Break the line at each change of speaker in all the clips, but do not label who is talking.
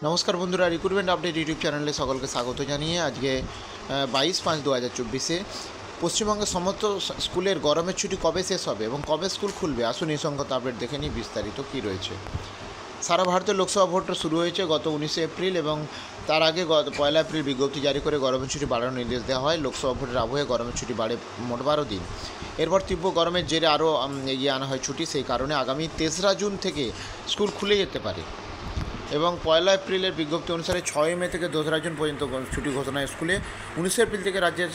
নমস্কার বন্ধুরা, recruitment update YouTube চ্যানেলে সকলকে স্বাগত জানিয়ে আজকে 22/5/2024 পশ্চিমবঙ্গের সমস্ত স্কুলের গরমের ছুটি কবে শেষ হবে এবং কবে স্কুল খুলবে, আসুন এই সংক্রান্ত আপডেট দেখে নিই বিস্তারিত কী রয়েছে। সারা ভারতে লোকসভা ভোট শুরু হয়েছে গত 19 এপ্রিল এবং তার আগে 1 এপ্রিল বিজ্ঞপ্তি জারি করে গরমের ছুটি বাড়ানোর নির্দেশ দেওয়া হয়। লোকসভা ভোটের আবহে গরমের ছুটি বাড়ে মোট 12 দিন। এরপর তীব্র গরমের জেরে আরও এগিয়ে আনা হয় ছুটি। সেই কারণে আগামী 3রা জুন থেকে স্কুল খুলে যেতে পারে এবং 1 এপ্রিলের বিজ্ঞপ্তি অনুসারে 6 মে থেকে 2রা জুন পর্যন্ত ছুটি ঘোষণা স্কুলে। 19 এপ্রিল থেকে রাজ্যে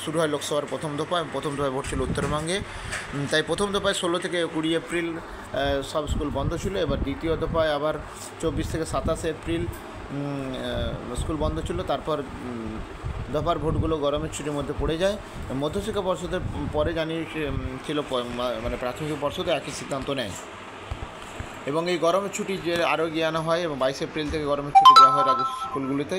শুরু হয় লোকসভার প্রথম দফায় ভোট ছিল উত্তরবঙ্গে, তাই প্রথম দফায় 16 থেকে 20 এপ্রিল সব স্কুল বন্ধ ছিল। এবার দ্বিতীয় দফায় আবার 24 থেকে 27 এপ্রিল স্কুল বন্ধ ছিল। তারপর দফার ভোটগুলো গরমের ছুটির মধ্যে পড়ে যায়। মধ্যশিক্ষা পর্ষদের পরে জানিয়েছিল মানে প্রাথমিক পর্ষদে একই সিদ্ধান্ত নেয় এবং এই গরমের ছুটি যে আরও এগিয়ে আনা হয় এবং 22 এপ্রিল থেকে গরমের ছুটি দেওয়া হয় রাজ্য স্কুলগুলিতে।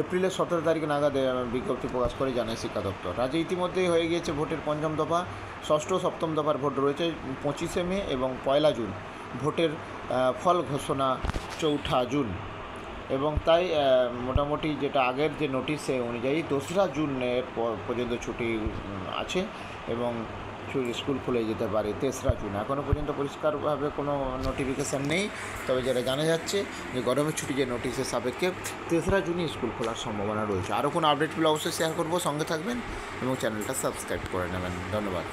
এপ্রিলের 17 তারিখ নাগাদ বিজ্ঞপ্তি প্রকাশ করে জানায় শিক্ষা দপ্তর। রাজ্যে ইতিমধ্যেই হয়ে গিয়েছে ভোটের পঞ্চম দফা। ষষ্ঠ ও সপ্তম দফার ভোট রয়েছে 25 মে এবং 1 জুন। ভোটের ফল ঘোষণা 4 জুন এবং তাই মোটামুটি যেটা আগের যে নোটিশ সেই অনুযায়ী 2রা জুনের পর্যন্ত ছুটি আছে এবং স্কুল খুলে যেতে পারে 3রা জুন। এখনও পর্যন্ত পরিষ্কারভাবে কোনো নোটিফিকেশান নেই, তবে যেটা জানা যাচ্ছে যে গরমের ছুটি যে নোটিশের সাপেক্ষে 3রা জুনই স্কুল খোলার সম্ভাবনা রয়েছে। আরও কোনো আপডেটগুলো অবশ্যই শেয়ার করব, সঙ্গে থাকবেন এবং চ্যানেলটা সাবস্ক্রাইব করে নেবেন। ধন্যবাদ।